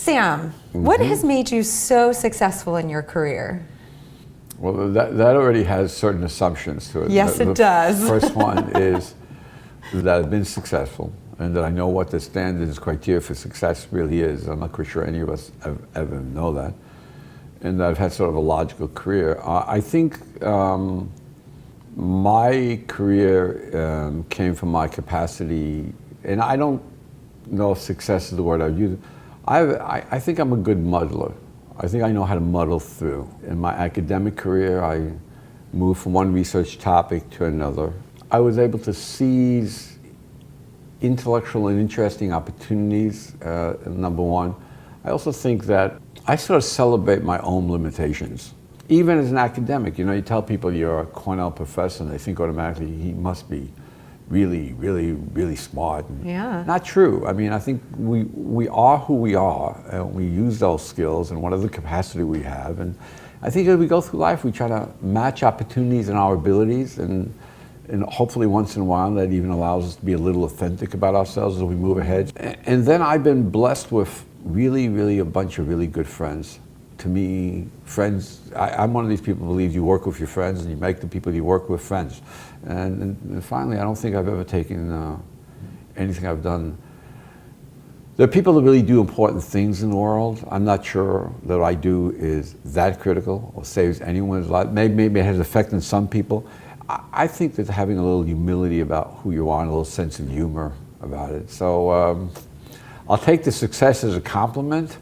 Sam, what has made you so successful in your career? Well, that already has certain assumptions to it. Yes, it does. The first one is that I've been successful and that I know what the standards, criteria for success really is. I'm not quite sure any of us ever know that. And that I've had sort of a logical career. I think my career came from my capacity, and I don't know if success is the word I'd use. I think I'm a good muddler. I think I know how to muddle through. In my academic career, I moved from one research topic to another. I was able to seize intellectual and interesting opportunities, number one. I also think that I sort of celebrate my own limitations. Even as an academic, you tell people you're a Cornell professor and they think automatically he must be really, really, really smart. Yeah. Not true. I mean, I think we are who we are, and we use those skills and whatever capacity we have. And I think as we go through life, we try to match opportunities and our abilities, and hopefully once in a while that even allows us to be a little authentic about ourselves as we move ahead. And then I've been blessed with really, really a bunch of really good friends. To me, friends, I'm one of these people who believes you work with your friends and you make the people you work with friends. And finally, I don't think I've ever taken anything I've done. There are people that really do important things in the world. I'm not sure that I do is that critical or saves anyone's life. Maybe it has an effect on some people. I think that having a little humility about who you are and a little sense of humor about it. So I'll take the success as a compliment.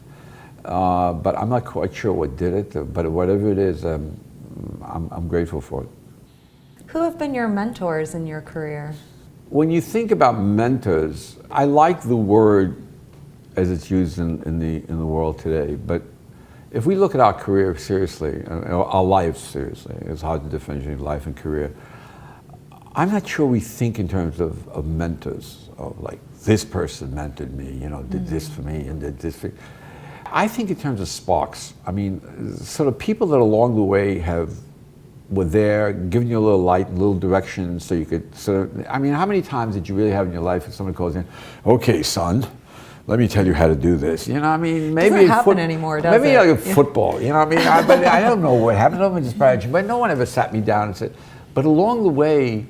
But I'm not quite sure what did it, but whatever it is, I'm grateful for it. Who have been your mentors in your career? When you think about mentors, I like the word as it's used in the world today, but if we look at our career seriously, our lives seriously, it's hard to differentiate life and career. I'm not sure we think in terms of mentors, of like, this person mentored me, did this for me and did this for me. I think in terms of sparks. I mean, sort of people that along the way were there, giving you a little light, a little direction, so you could sort of, I mean, how many times did you really have in your life if someone calls in, okay, son, let me tell you how to do this. I mean, maybe doesn't happen anymore, does maybe it? Like football, I mean, but I don't know what happened. I don't just but no one ever sat me down and said, but along the way,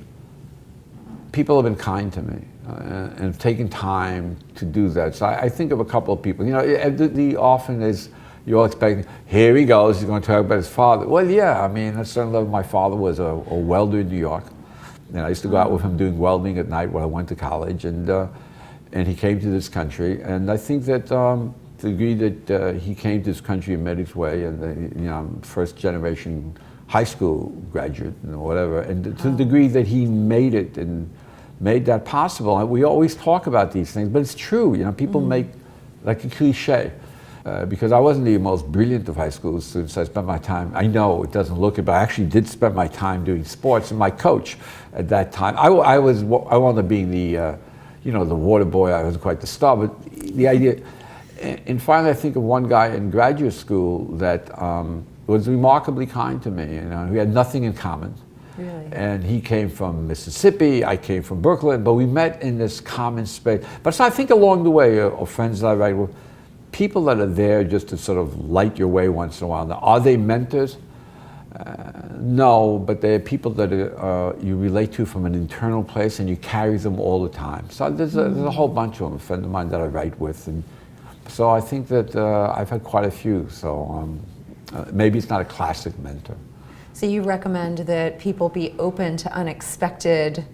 people have been kind to me. And have taken time to do that. So I think of a couple of people. The often is you're all expecting, here he goes, he's going to talk about his father. Well, yeah, I mean, at a certain level, my father was a welder in New York. And I used to go out with him doing welding at night when I went to college. And he came to this country. And I think that to the degree that he came to this country and made his way, and first generation high school graduate and whatever, and to the degree that he made it and made that possible. We always talk about these things, but it's true. People make like a cliche. Because I wasn't the most brilliant of high school students. I spent my time, I know it doesn't look it, but I actually did spend my time doing sports. And my coach at that time, I wound up being the water boy. I wasn't quite the star, but the idea. And finally, I think of one guy in graduate school that was remarkably kind to me. We had nothing in common. Really? And he came from Mississippi, I came from Brooklyn, but we met in this common space. But so I think along the way, of friends that I write with, people that are there just to sort of light your way once in a while. Now, are they mentors? No, but they're people that you relate to from an internal place and you carry them all the time. So there's a whole bunch of them, a friend of mine that I write with. And so I think that I've had quite a few. So maybe it's not a classic mentor. So you recommend that people be open to unexpected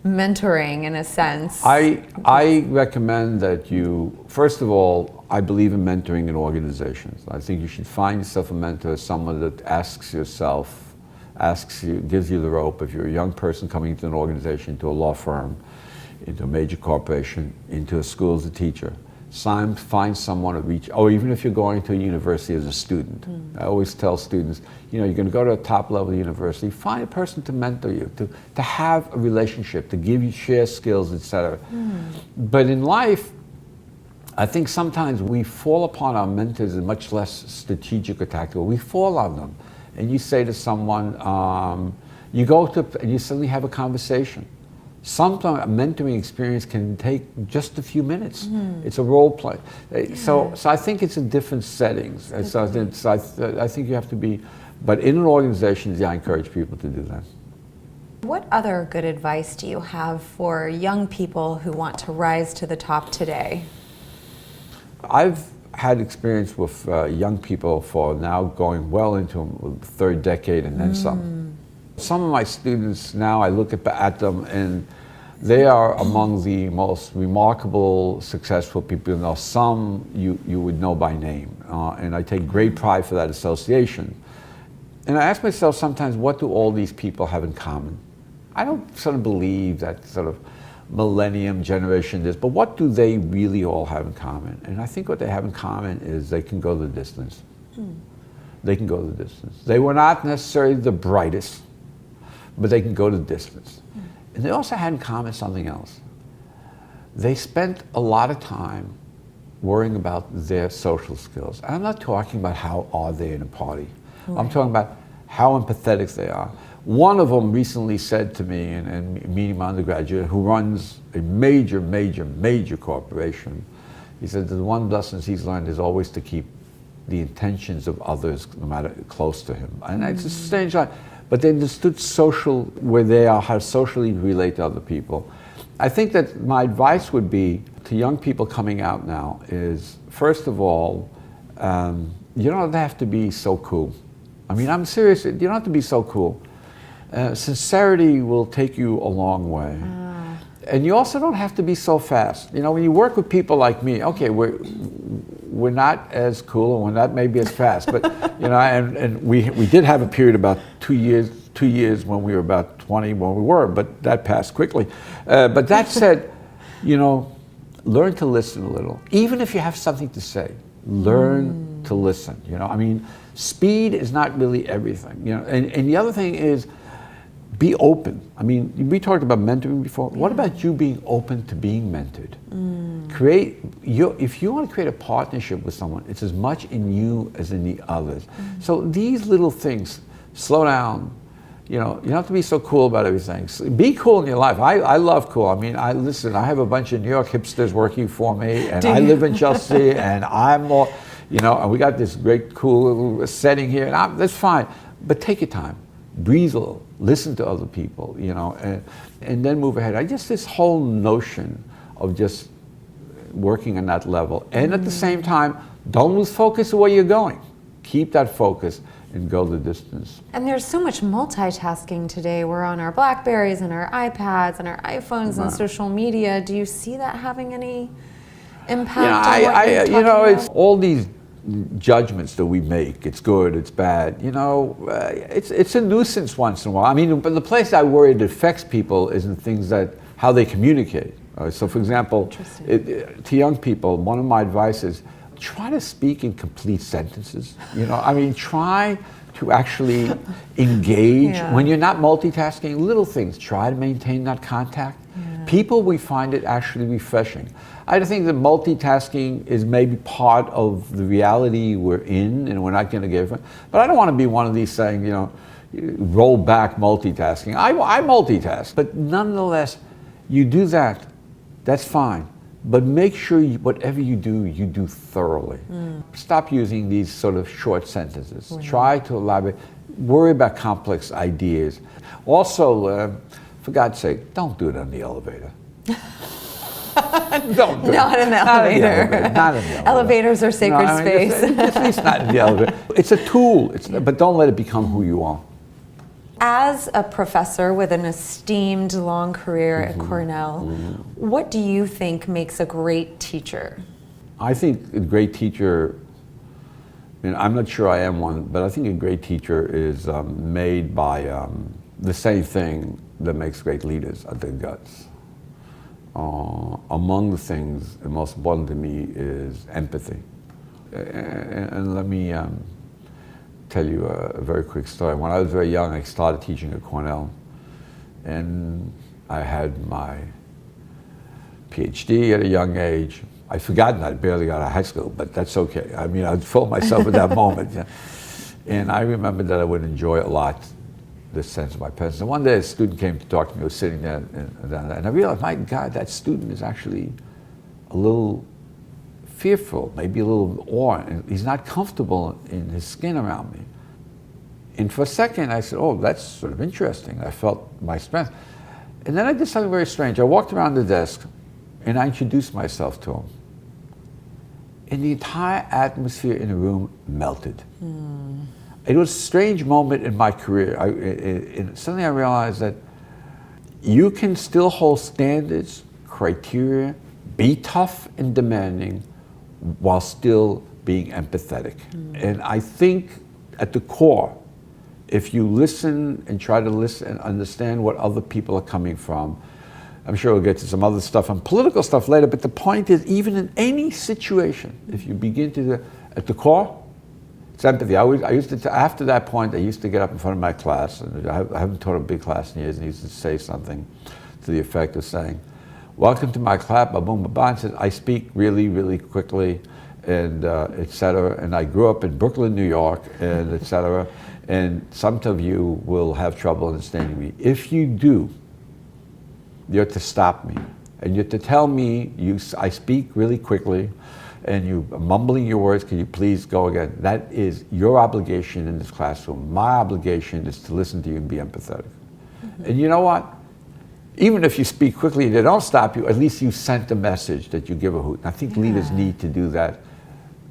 mentoring in a sense? I recommend that you, first of all, I believe in mentoring in organizations. I think you should find yourself a mentor, someone that gives you the rope. If you're a young person coming into an organization, into a law firm, into a major corporation, into a school as a teacher, find someone to reach, or even if you're going to a university as a student. I always tell students, you're going to go to a top level university, find a person to mentor you, to have a relationship, to give you, share skills, etc. But in life, I think sometimes we fall upon our mentors in much less strategic or tactical. We fall on them. And you say to someone, you go to, and you suddenly have a conversation. Sometimes a mentoring experience can take just a few minutes. It's a role play. So I think it's in different settings. And so I think you have to be, but in an organization, I encourage people to do that. What other good advice do you have for young people who want to rise to the top today? I've had experience with young people for now going well into the third decade and then some. Some of my students now, I look at them and they are among the most remarkable, successful people you know. Some you would know by name, and I take great pride for that association. And I ask myself sometimes, what do all these people have in common? I don't sort of believe that sort of millennium generation this, but what do they really all have in common? And I think what they have in common is they can go the distance. They can go the distance. They were not necessarily the brightest, but they can go the distance. And they also had in common something else. They spent a lot of time worrying about their social skills. And I'm not talking about how are they in a party. I'm talking about how empathetic they are. One of them recently said to me, in meeting my undergraduate, who runs a major, major, major corporation, he said that the one lesson he's learned is always to keep the intentions of others, no matter close to him. And it's a strange line. But they understood social, where they are, how to socially relate to other people. I think that my advice would be to young people coming out now is, first of all, you don't have to be so cool. I mean, I'm serious, you don't have to be so cool. Sincerity will take you a long way. And you also don't have to be so fast. You know, when you work with people like me, okay, we're not as cool and we're not maybe as fast, but you know, and we did have a period about 2 years when we were about 20 when we were, but that passed quickly. But that said, you know, learn to listen a little. Even if you have something to say, learn to listen. You know, I mean, speed is not really everything. You know, and the other thing is, be open. I mean, we talked about mentoring before. What about you being open to being mentored? If you want to create a partnership with someone, it's as much in you as in the others. So these little things, slow down. You know, you don't have to be so cool about everything. Be cool in your life. I love cool. I mean, I have a bunch of New York hipsters working for me, and I live in Chelsea, and I'm all, you know, and we got this great cool setting here, and that's fine. But take your time. Breathe a little, listen to other people, you know, and then move ahead. I guess this whole notion of just working on that level, and at the same time, don't lose focus of where you're going. Keep that focus and go the distance. And there's so much multitasking today. We're on our Blackberries and our iPads and our iPhones and social media. Do you see that having any impact on what you're talking about? It's all these judgments that we make. It's good, it's bad. You know, it's a nuisance once in a while. I mean, but the place I worry it affects people is in things that how they communicate. So, for example, to young people, one of my advice is try to speak in complete sentences. You know, I mean, try to actually engage when you're not multitasking. Little things. Try to maintain that contact. People, we find it actually refreshing. I think that multitasking is maybe part of the reality we're in, and we're not going to give it. But I don't want to be one of these saying, you know, roll back multitasking. I multitask, but nonetheless, you do that. That's fine. But make sure whatever you do thoroughly. Stop using these sort of short sentences. Try to elaborate. Worry about complex ideas. Also, for God's sake, don't do it on the elevator. Don't do Not it. in the elevator. Not in the elevator. Elevators are sacred space. At least not in the elevator. It's a tool, but don't let it become who you are. As a professor with an esteemed long career at Cornell, what do you think makes a great teacher? I think a great teacher, I mean, I'm not sure I am one, but I think a great teacher is made by the same thing that makes great leaders, I think, guts. Among the things, the most important to me is empathy. And let me tell you a very quick story. When I was very young, I started teaching at Cornell, and I had my PhD at a young age. I'd forgotten I barely got out of high school, but that's okay. I mean, I'd fool myself at that moment. Yeah. And I remember that I would enjoy a lot this sense of my presence. And one day a student came to talk to me. I was sitting there, and I realized, my God, that student is actually a little fearful, maybe a little awe. And he's not comfortable in his skin around me. And for a second, I said, oh, that's sort of interesting. I felt my strength. And then I did something very strange. I walked around the desk, and I introduced myself to him. And the entire atmosphere in the room melted. It was a strange moment in my career. Suddenly I realized that you can still hold standards, criteria, be tough and demanding, while still being empathetic. And I think at the core, if you listen and try to listen and understand what other people are coming from, I'm sure we'll get to some other stuff and political stuff later, but the point is, even in any situation, if you begin to, at the core, it's empathy. I used to, after that point, I used to get up in front of my class, and I haven't taught a big class in years, and I used to say something to the effect of saying, welcome to my class, ba-boom, ba-ba, and said, I speak really, really quickly, and et cetera, and I grew up in Brooklyn, New York, and et cetera, and some of you will have trouble understanding me. If you do, you're to stop me, and you're to tell me I speak really quickly, and you're mumbling your words, can you please go again? That is your obligation in this classroom. My obligation is to listen to you and be empathetic. And you know what? Even if you speak quickly and they don't stop you, at least you sent a message that you give a hoot. I think leaders need to do that.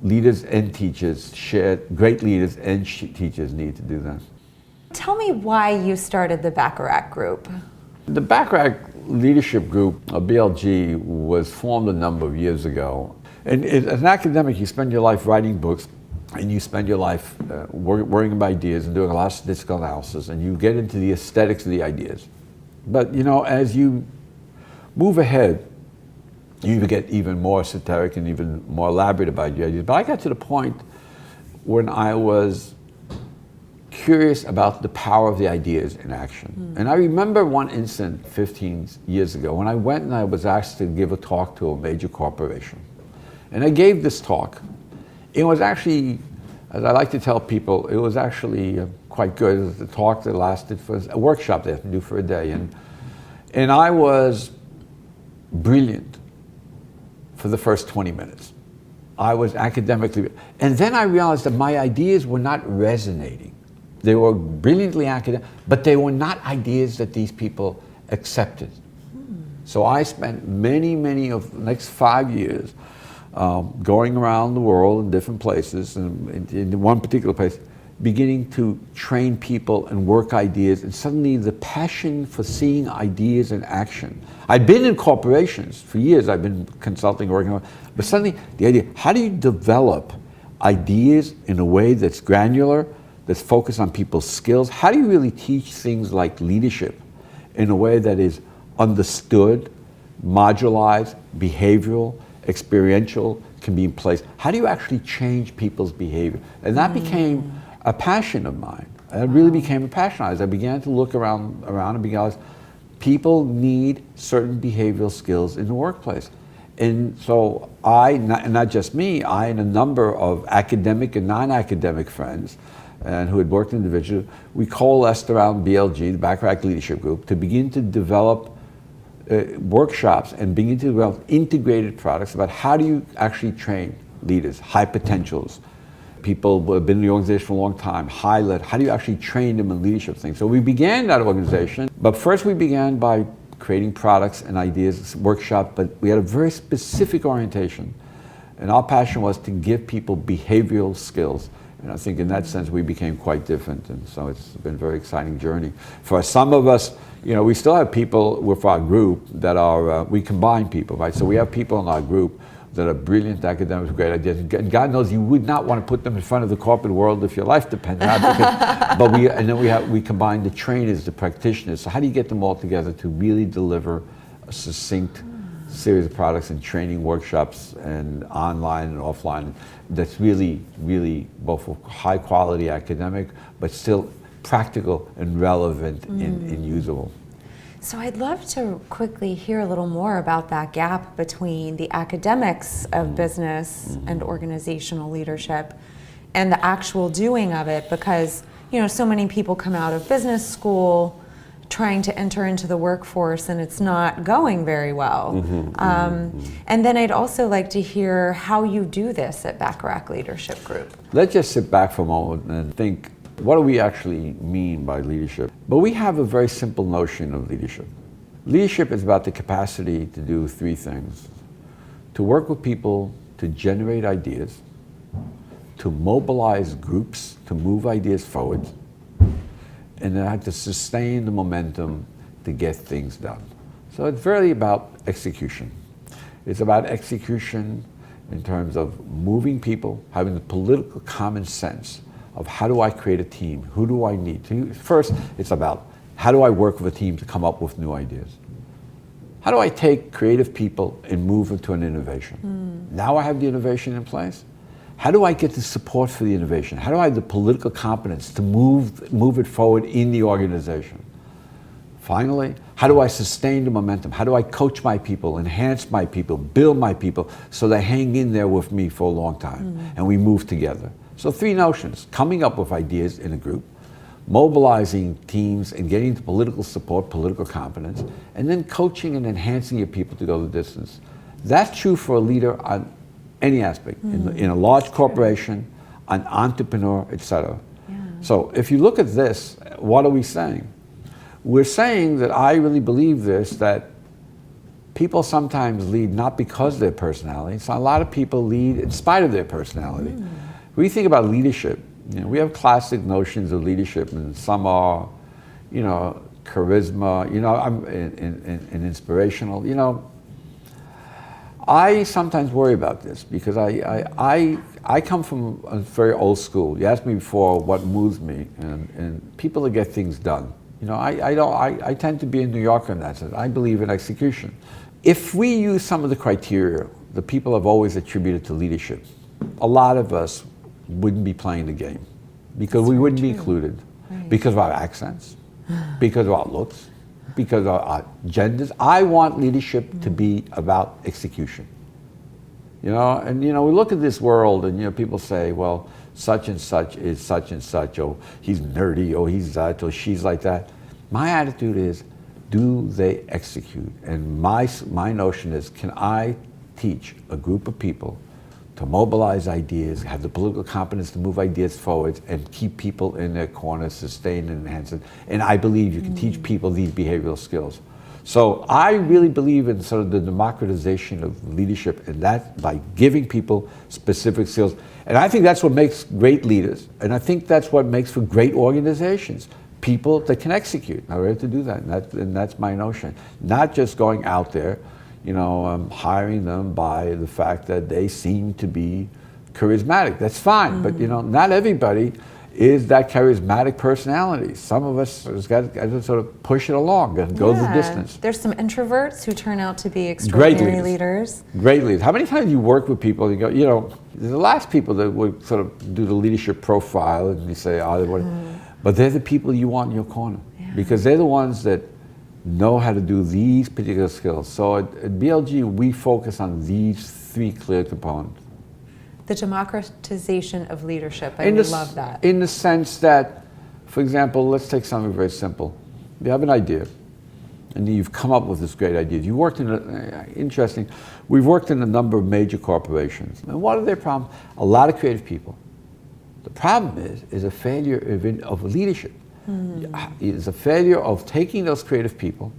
Leaders and teachers, great leaders and teachers need to do that. Tell me why you started the Bacharach group. The Bacharach Leadership Group, BLG, was formed a number of years ago. And as an academic, you spend your life writing books, and you spend your life worrying about ideas and doing a lot of statistical analysis, and you get into the aesthetics of the ideas. But you know, as you move ahead, you get even more esoteric and even more elaborate about your ideas. But I got to the point when I was curious about the power of the ideas in action. And I remember one incident 15 years ago when I went and I was asked to give a talk to a major corporation. And I gave this talk. It was actually, as I like to tell people, it was actually quite good. It was a talk that lasted for a workshop they had to do for a day. And I was brilliant for the first 20 minutes. I was academically, and then I realized that my ideas were not resonating. They were brilliantly academic, but they were not ideas that these people accepted. So I spent many of the next 5 years going around the world in different places, and in one particular place, beginning to train people and work ideas, and suddenly the passion for seeing ideas in action. I'd been in corporations for years, I've been consulting, working on, but suddenly the idea, how do you develop ideas in a way that's granular, that's focused on people's skills? How do you really teach things like leadership in a way that is understood, modularized, behavioral, experiential, can be in place? How do you actually change people's behavior? And that became a passion of mine. It really became a passion. As I began to look around and realize people need certain behavioral skills in the workplace. And so not just me, I and a number of academic and non-academic friends and who had worked individually, we coalesced around BLG, the Bacharach Leadership Group, to begin to develop workshops and begin to develop integrated products about how do you actually train leaders, high potentials, people who have been in the organization for a long time, how do you actually train them in leadership things? So we began that organization, but first we began by creating products and ideas, workshops, but we had a very specific orientation. And our passion was to give people behavioral skills. And I think in that sense we became quite different, and so it's been a very exciting journey. For some of us, you know, we still have people with our group that are, we combine people, right? So we have people in our group that are brilliant academics with great ideas, and God knows you would not want to put them in front of the corporate world if your life depended on it. But we combine the trainers, the practitioners. So how do you get them all together to really deliver a succinct series of products and training workshops and online and offline that's really, really both high quality academic, but still practical and relevant and usable. So I'd love to quickly hear a little more about that gap between the academics of business and organizational leadership and the actual doing of it, because so many people come out of business school trying to enter into the workforce and it's not going very well. And then I'd also like to hear how you do this at Bacharach Leadership Group. Let's just sit back for a moment and think, what do we actually mean by leadership? But we have a very simple notion of leadership. Leadership is about the capacity to do three things: to work with people, to generate ideas, to mobilize groups, to move ideas forward, and then have to sustain the momentum to get things done. So it's really about execution. It's about execution in terms of moving people, having the political common sense of how do I create a team, who do I need to. First, it's about how do I work with a team to come up with new ideas? How do I take creative people and move them to an innovation? Now I have the innovation in place. How do I get the support for the innovation? How do I have the political competence to move it forward in the organization? Finally, how do I sustain the momentum? How do I coach my people, enhance my people, build my people so they hang in there with me for a long time and we move together? So three notions: coming up with ideas in a group, mobilizing teams and getting the political support, political competence, and then coaching and enhancing your people to go the distance. That's true for a leader on any aspect, in a large corporation, an entrepreneur, etc. So if you look at this, what are we saying? We're saying that I really believe this, that people sometimes lead not because of their personality. So a lot of people lead in spite of their personality. When we think about leadership, we have classic notions of leadership, and some are, charisma, and inspirational. I sometimes worry about this because I come from a very old school. You asked me before what moves me, and people that get things done. I tend to be a New Yorker in that sense. I believe in execution. If we use some of the criteria that people have always attributed to leadership, a lot of us wouldn't be playing the game because we wouldn't be included because of our accents, because of our looks, because of our genders. I want leadership to be about execution. We look at this world and people say, well, such and such is such and such, or he's nerdy, or he's that, or she's like that. My attitude is, do they execute? And my notion is, can I teach a group of people to mobilize ideas, have the political competence to move ideas forward, and keep people in their corner, sustain and enhance it? And I believe you can teach people these behavioral skills. So I really believe in sort of the democratization of leadership, and that by giving people specific skills. And I think that's what makes great leaders, and I think that's what makes for great organizations. People that can execute. Now we have to do that, and that's my notion. Not just going out there, hiring them by the fact that they seem to be charismatic. That's fine, but not everybody is that charismatic personality. Some of us just got to sort of push it along and go the distance. There's some introverts who turn out to be extraordinary leaders. Great leaders. How many times you work with people and you go, the last people that would sort of do the leadership profile and you say, but they're the people you want in your corner because they're the ones that know how to do these particular skills. So at BLG, we focus on these three clear components. The democratization of leadership, I love that. In the sense that, for example, let's take something very simple. You have an idea, and you've come up with this great idea. You worked we've worked in a number of major corporations. And what are their problems? A lot of creative people. The problem is a failure of leadership. It's a failure of taking those creative people,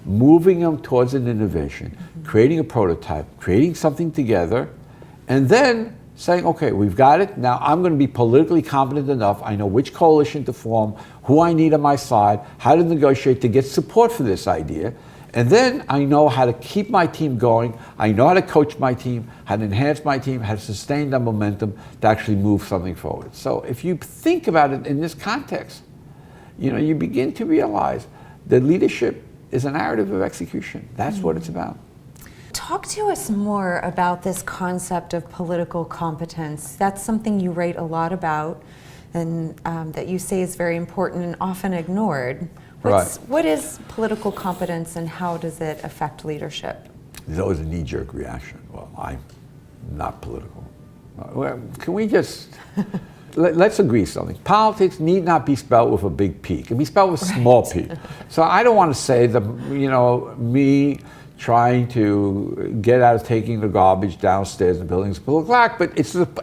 moving them towards an innovation, creating a prototype, creating something together, and then saying, okay, we've got it. Now I'm going to be politically competent enough. I know which coalition to form, who I need on my side, how to negotiate to get support for this idea. And then I know how to keep my team going. I know how to coach my team, how to enhance my team, how to sustain that momentum to actually move something forward. So if you think about it in this context, you begin to realize that leadership is a narrative of execution. That's what it's about. Talk to us more about this concept of political competence. That's something you write a lot about and that you say is very important and often ignored. What is political competence and how does it affect leadership? There's always a knee-jerk reaction. Well, I'm not political. Can we just let's agree something. Politics need not be spelled with a big P. It can be spelled with a small p. So I don't want to say that, me trying to get out of taking the garbage downstairs in the building is political act, but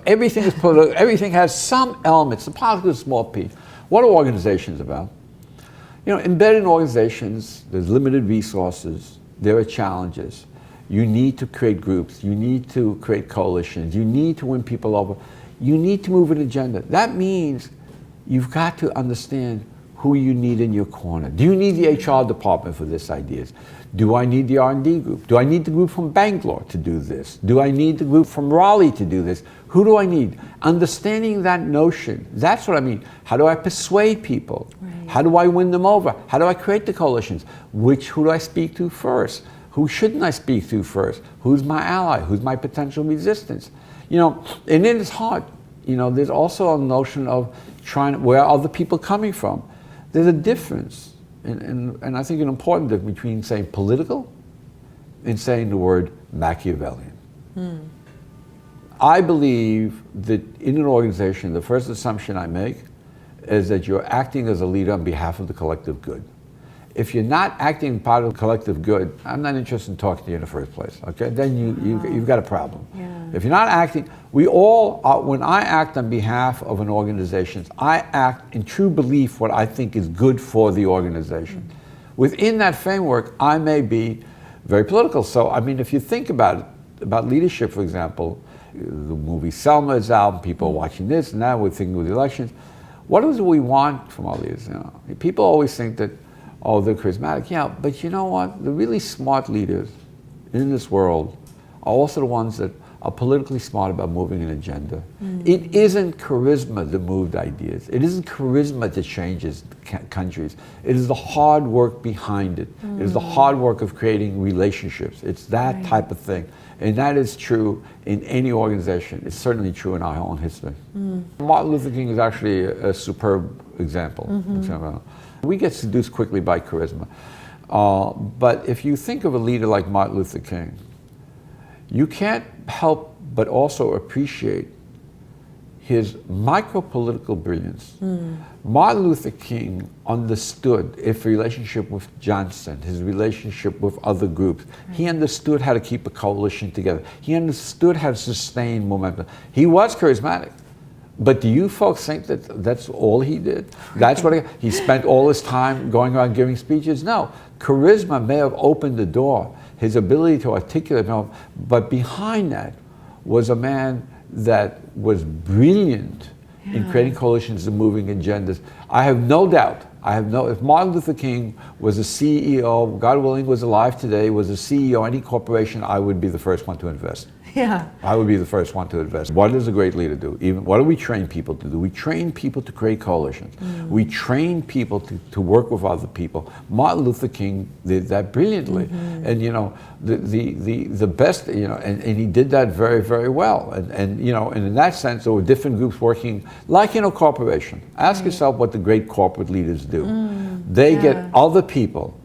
everything is political. Everything has some elements. The politics is a small p. What are organizations about? Embedded in organizations, there's limited resources. There are challenges. You need to create groups. You need to create coalitions. You need to win people over. You need to move an agenda. That means you've got to understand who you need in your corner. Do you need the HR department for this ideas? Do I need the R&D group? Do I need the group from Bangalore to do this? Do I need the group from Raleigh to do this? Who do I need? Understanding that notion, that's what I mean. How do I persuade people? Right. How do I win them over? How do I create the coalitions? Who do I speak to first? Who shouldn't I speak to first? Who's my ally? Who's my potential resistance? And then it's hard. There's also a notion of where are other people coming from? There's a difference, and I think an important difference between saying political and saying the word Machiavellian. I believe that in an organization, the first assumption I make is that you're acting as a leader on behalf of the collective good. If you're not acting part of the collective good, I'm not interested in talking to you in the first place, okay? Then you've got a problem. Yeah. If you're not acting, we all, when I act on behalf of an organization, I act in true belief what I think is good for the organization. Within that framework, I may be very political. So, if you think about it, about leadership, for example, the movie Selma is out, people are watching this and that, we're thinking with the elections. What is it we want from our leaders? People always think that, oh, they're charismatic. Yeah, but you know what? The really smart leaders in this world are also the ones that are politically smart about moving an agenda. It isn't charisma that moved ideas. It isn't charisma that changes countries. It is the hard work behind it. It is the hard work of creating relationships. It's that type of thing. And that is true in any organization. It's certainly true in our own history. Martin Luther King is actually a superb example. We get seduced quickly by charisma. But if you think of a leader like Martin Luther King, you can't help but also appreciate his micro-political brilliance. Martin Luther King understood his relationship with Johnson, his relationship with other groups. He understood how to keep a coalition together. He understood how to sustain momentum. He was charismatic. But do you folks think that that's all he did? That's what he spent all his time going around giving speeches? No. Charisma may have opened the door, his ability to articulate, but behind that was a man that was brilliant in creating coalitions and moving agendas. I have no doubt, if Martin Luther King was a CEO, God willing was alive today, was a CEO of any corporation, I would be the first one to invest. Yeah. I would be the first one to invest. What does a great leader do? What do we train people to do? We train people to create coalitions. We train people to work with other people. Martin Luther King did that brilliantly. And the best, and he did that very, very well. And in that sense, there were different groups working like in a corporation. Ask yourself what the great corporate leaders do. They get other people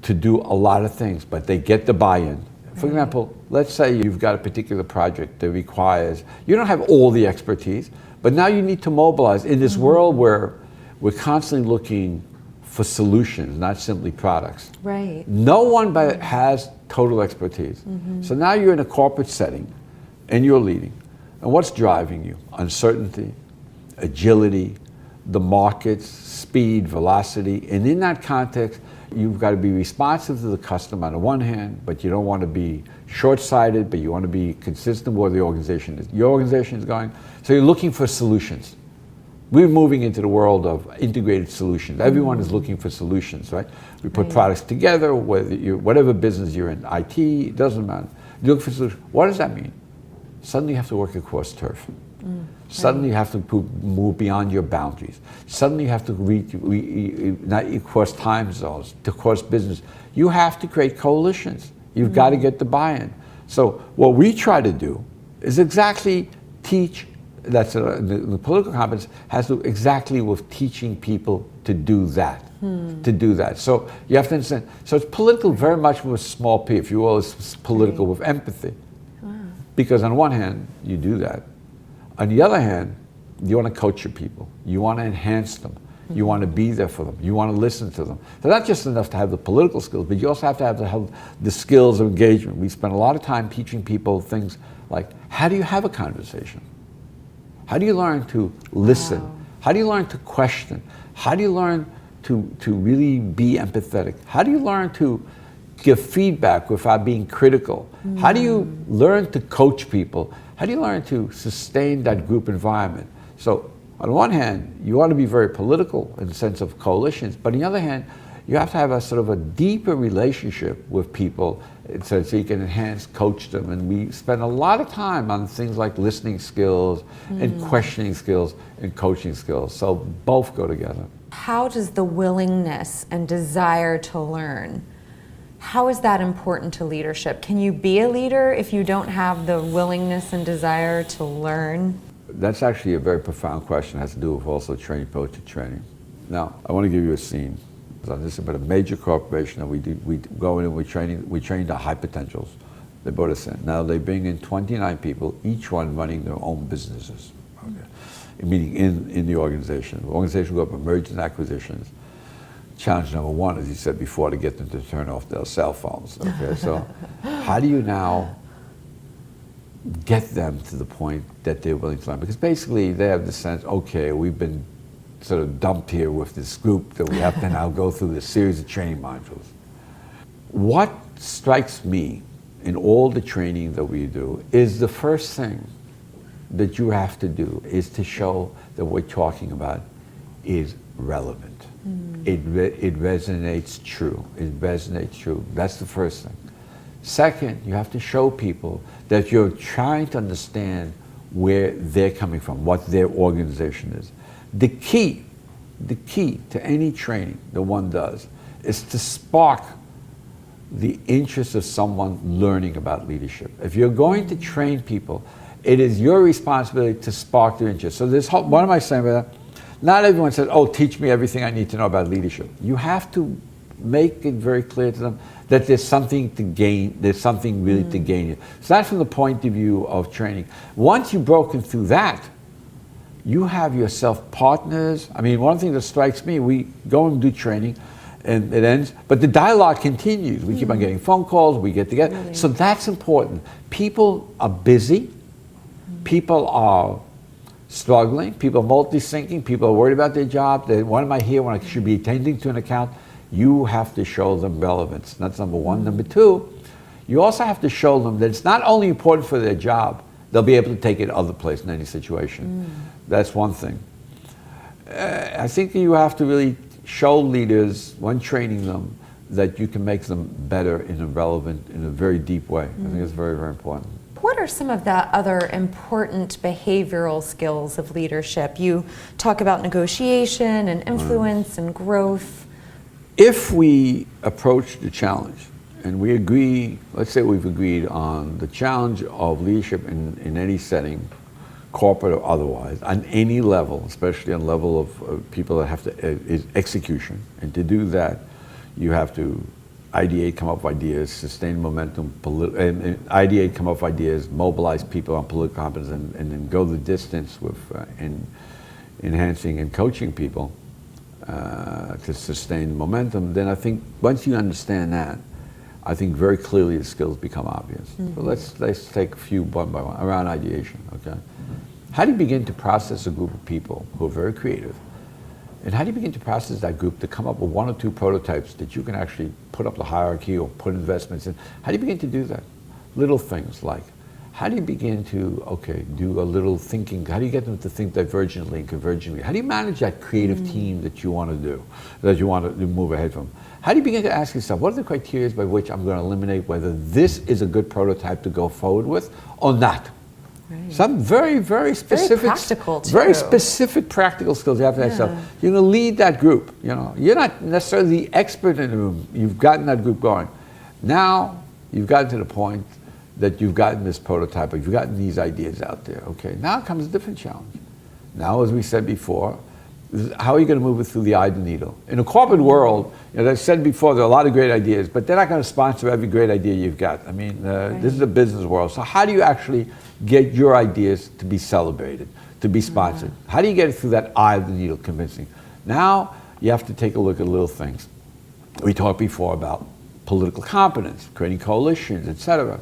to do a lot of things, but they get the buy-in. For example, let's say you've got a particular project that requires, you don't have all the expertise, but now you need to mobilize in this world where we're constantly looking for solutions, not simply products. Right. No one has total expertise. So now you're in a corporate setting and you're leading. And what's driving you? Uncertainty, agility, the markets, speed, velocity. And in that context, you've got to be responsive to the customer on the one hand, but you don't want to be short-sighted, but you want to be consistent with where the organization is. Your organization is going, so you're looking for solutions. We're moving into the world of integrated solutions. Everyone is looking for solutions, right? We put products together, whatever business you're in, IT, it doesn't matter. You look for solutions. What does that mean? Suddenly you have to work across turf. Suddenly you have to move beyond your boundaries. Suddenly you have to not across time zones, to cross business. You have to create coalitions. You've got to get the buy-in. So what we try to do is exactly teach, the political competence has to do exactly with teaching people to do that. To do that. So you have to understand, so it's political very much with a small p, if you will, it's political with empathy. Because on one hand, you do that. On the other hand, You want to coach your people. You want to enhance them. You want to be there for them. You want to listen to them. So not just enough to have the political skills, but you also have to have the skills of engagement. We spend a lot of time teaching people things like, how do you have a conversation? How do you learn to listen? Wow. How do you learn to question? How do you learn to really be empathetic? How do you learn to give feedback without being critical? How do you learn to coach people? How do you learn to sustain that group environment? So on one hand, you want to be very political in the sense of coalitions, but on the other hand, you have to have a sort of a deeper relationship with people so you can enhance, coach them. And we spend a lot of time on things like listening skills and questioning skills and coaching skills. So both go together. How does the willingness and desire to learn, how is that important to leadership? Can you be a leader if you don't have the willingness and desire to learn? That's actually a very profound question. It has to do with also training, approach training. Now, I want to give you a scene. So this is about a major corporation that we go in and we train the high potentials. They brought us in. Now they bring in 29 people, each one running their own businesses. Okay. Meaning in the organization. The organization will go up mergers and acquisitions. Challenge number one, as you said before, to get them to turn off their cell phones. Okay, so how do you now get them to the point that they're willing to learn? Because basically they have the sense, okay, we've been sort of dumped here with this group that we have to now go through this series of training modules. What strikes me in all the training that we do is the first thing that you have to do is to show that what we're talking about is relevant. It resonates true. It resonates true. That's the first thing. Second, you have to show people that you're trying to understand where they're coming from, what their organization is. The key to any training that one does is to spark the interest of someone learning about leadership. If you're going to train people, it is your responsibility to spark their interest. So what am I saying by that? Not everyone says, oh, teach me everything I need to know about leadership. You have to make it very clear to them that there's something to gain, there's something really to gain. So that's from the point of view of training. Once you've broken through that, you have yourself partners. I mean, one thing that strikes me, we go and do training and it ends, but the dialogue continues. We keep on getting phone calls, we get together. Really? So that's important. People are busy, people are struggling, people are multi-thinking, people are worried about their job. When am I here when I should be attending to an account? You have to show them relevance. That's number one. Number two, you also have to show them that it's not only important for their job, they'll be able to take it other place in any situation. That's one thing. I think you have to really show leaders, when training them, that you can make them better in a relevant, in a very deep way. I think it's very, very important. What are some of the other important behavioral skills of leadership? You talk about negotiation and influence and growth. If we approach the challenge and we agree, let's say we've agreed on the challenge of leadership in any setting, corporate or otherwise, on any level, especially on level of people that have to, is execution. And to do that, you have to ideate, come up with ideas, sustain momentum, and ideate, come up with ideas, mobilize people on political competence, and then go the distance with in enhancing and coaching people to sustain momentum. Then I think once you understand that, I think very clearly the skills become obvious. So let's take a few one by one around ideation. Okay, how do you begin to process a group of people who are very creative? And how do you begin to process that group to come up with one or two prototypes that you can actually put up the hierarchy or put investments in? How do you begin to do that? Little things like, how do you begin to, do a little thinking? How do you get them to think divergently and convergently? How do you manage that creative team that you want to do, that you want to move ahead from? How do you begin to ask yourself, what are the criteria by which I'm going to eliminate whether this is a good prototype to go forward with or not? Right. Some very, very specific, very practical too. Very specific practical skills you have to have yourself. You're going to lead that group. You know, you're not necessarily the expert in the room. You've gotten that group going. Now you've gotten to the point that you've gotten this prototype, or you've gotten these ideas out there. Okay, now comes a different challenge. Now, as we said before, how are you going to move it through the eye of the needle? In a corporate world, as I said before, there are a lot of great ideas, but they're not going to sponsor every great idea you've got. I mean, This is a business world. So how do you actually get your ideas to be celebrated, to be sponsored. How do you get it through that eye of the needle, convincing? Now you have to take a look at little things. We talked before about political competence, creating coalitions, etc.,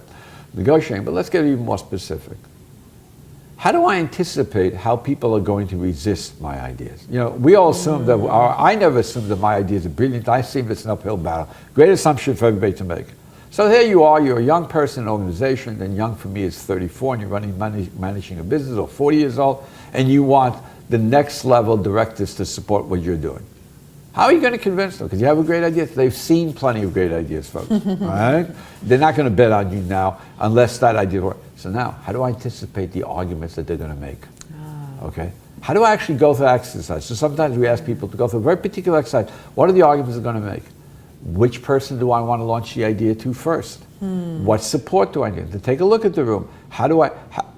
negotiating, but let's get even more specific. How do I anticipate how people are going to resist my ideas? You know, we all assume that, I never assumed that my ideas are brilliant. I assume it's an uphill battle. Great assumption for everybody to make. So here you are, you're a young person in an organization, and young for me is 34, and you're managing a business, or 40 years old, and you want the next level directors to support what you're doing. How are you going to convince them? Because you have a great idea. They've seen plenty of great ideas, folks. All right? They're not going to bet on you now unless that idea works. So now, how do I anticipate the arguments that they're going to make? Okay? How do I actually go through that exercise? So sometimes we ask people to go through a very particular exercise. What are the arguments they're going to make? Which person do I want to launch the idea to first? What support do I need? To take a look at the room. How do I,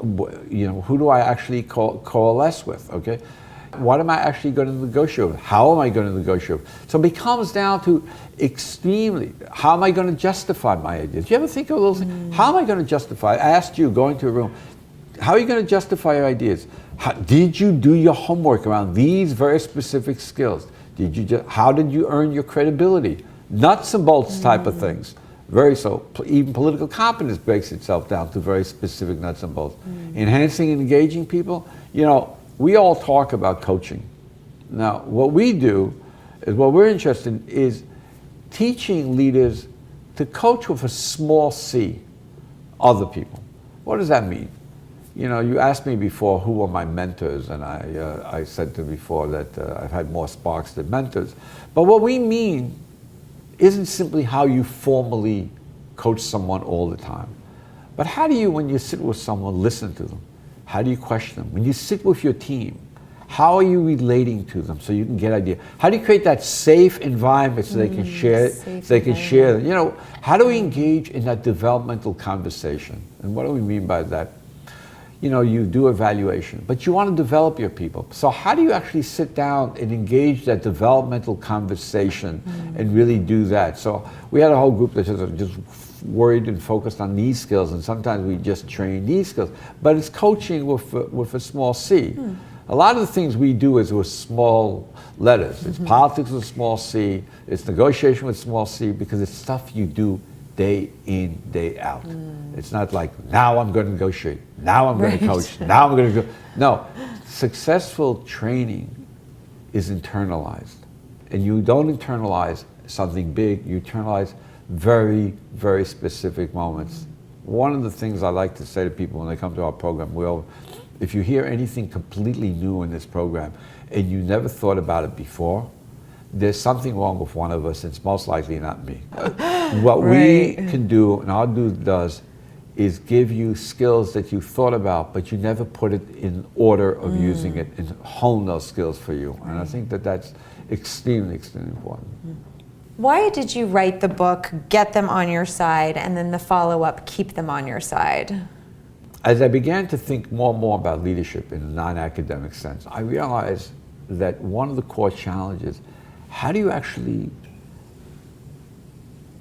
who do I actually coalesce with? Okay? What am I actually going to negotiate with? How am I going to negotiate with? So it becomes down to extremely, how am I going to justify my ideas? Do you ever think of a little thing? How am I going to justify? I asked you, going to a room, how are you going to justify your ideas? Did you do your homework around these very specific skills? How did you earn your credibility? Nuts and bolts type of things. Even political competence breaks itself down to very specific nuts and bolts. Enhancing and engaging people, we all talk about coaching. Now, what we do is, what we're interested in is teaching leaders to coach with a small c, other people. What does that mean? You asked me before who were my mentors, and I said to before that I've had more sparks than mentors. But what we mean isn't simply how you formally coach someone all the time, but how do you, when you sit with someone, listen to them? How do you question them? When you sit with your team, how are you relating to them so you can get idea? How do you create that safe environment so they can share? How do we engage in that developmental conversation? And what do we mean by that? You do evaluation, but you want to develop your people. So how do you actually sit down and engage that developmental conversation and really do that? So we had a whole group that just worried and focused on these skills, and sometimes we just train these skills. But it's coaching with a small c. A lot of the things we do is with small letters. It's politics with a small c. It's negotiation with small c, because it's stuff you do day in, day out. It's not like, now I'm going to negotiate, now I'm going to coach, now I'm going to go. No, successful training is internalized. And you don't internalize something big, you internalize very, very specific moments. One of the things I like to say to people when they come to our program, if you hear anything completely new in this program and you never thought about it before, there's something wrong with one of us. It's most likely not me. What we can do, and our dude does, is give you skills that you thought about, but you never put it in order of using it and hone those skills for you. And I think that that's extremely, extremely important. Why did you write the book, Get Them on Your Side, and then the follow-up, Keep Them on Your Side? As I began to think more and more about leadership in a non-academic sense, I realized that one of the core challenges, how do you actually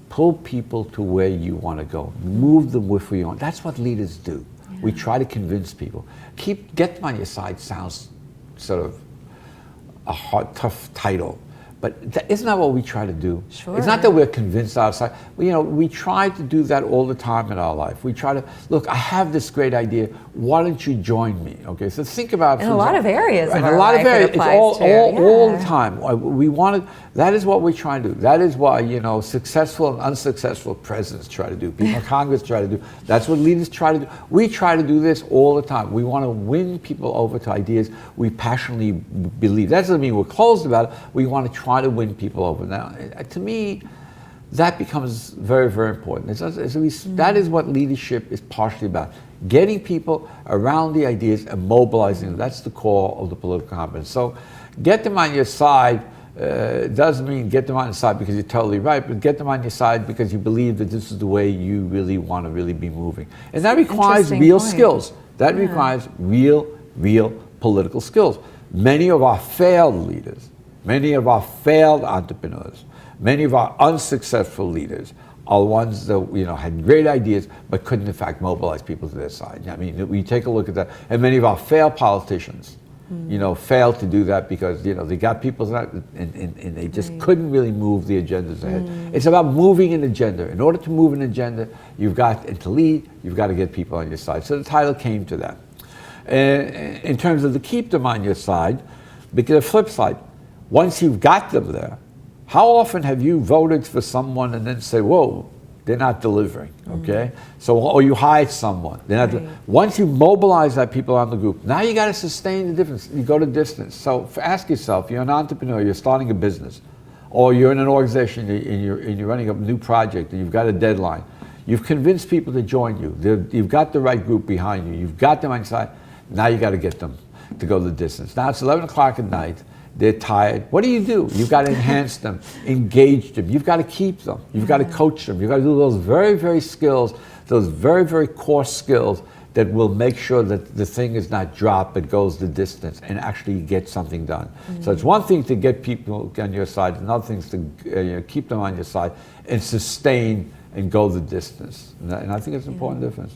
pull people to where you want to go, move them with where you want? That's what leaders do. Yeah. We try to convince people. Get them on your side sounds sort of a hard, tough title. But isn't that what we try to do? Sure. It's not that we're convinced outside. We try to do that all the time in our life. We try to, look, I have this great idea. Why don't you join me? Okay, so think about in a lot of areas. In a lot of areas, it's all the time. We want to. That is what we try to do. That is why successful and unsuccessful presidents try to do. People in Congress try to do. That's what leaders try to do. We try to do this all the time. We want to win people over to ideas we passionately believe. That doesn't mean we're closed about it. We want to try to win people over. Now, to me, that becomes very, very important. That is what leadership is partially about. Getting people around the ideas and mobilizing them. That's the core of the political competence. So get them on your side doesn't mean get them on your side because you're totally right, but get them on your side because you believe that this is the way you really want to really be moving. And that requires real skills. That requires real political skills. Many of our failed leaders, many of our failed entrepreneurs, many of our unsuccessful leaders are ones that had great ideas but couldn't in fact mobilize people to their side. I mean, we take a look at that, and many of our failed politicians, failed to do that because they got people and they just couldn't really move the agendas ahead. It's about moving an agenda. In order to move an agenda, and to lead, you've got to get people on your side. So the title came to that. In terms of to keep them on your side, because the flip side, once you've got them there, how often have you voted for someone and then say, whoa, they're not delivering, okay? So, or you hired someone. They're not once you mobilize that people on the group, now you got to sustain the difference. You go to distance. So ask yourself, you're an entrepreneur, you're starting a business, or you're in an organization and you're running a new project and you've got a deadline. You've convinced people to join you. You've got the right group behind you. You've got them on your side. Now you got to get them to go the distance. Now it's 11 o'clock at night. They're tired. What do? You've got to enhance them, engage them. You've got to keep them. You've got to coach them. You've got to do those very, very skills, those very, very core skills that will make sure that the thing is not dropped but goes the distance and actually get something done. So it's one thing to get people on your side, another thing is to keep them on your side and sustain and go the distance. And I think it's an important difference.